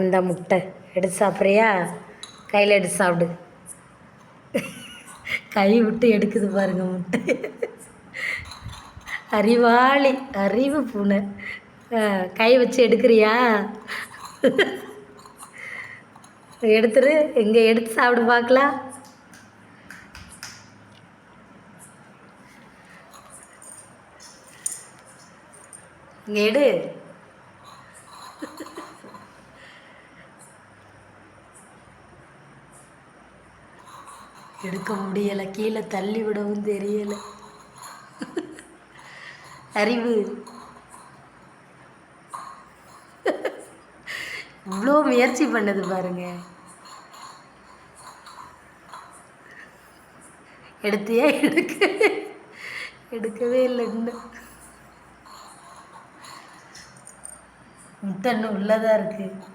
இந்த முட்டை எடுத்து சாப்பிட்றியா? கையில் எடுத்து சாப்பிடு. கை விட்டு எடுக்குது பாருங்க முட்டை. அறிவாளி, அறிவு பூனை. கை வச்சு எடுக்கிறியா? எடுத்துரு. இங்கே எடுத்து சாப்பிடு பார்க்கலாம். இங்கே எடு. எடுக்க முடியலை, கீழே தள்ளி விடவும் தெரியலை. அறிவு. இவ்வளோ முயற்சி பண்ணது பாருங்க. எடுத்தியா? எடுக்கவே இல்லை. இன்னும் முட்டை இன்னும் உள்ளதாக இருக்குது.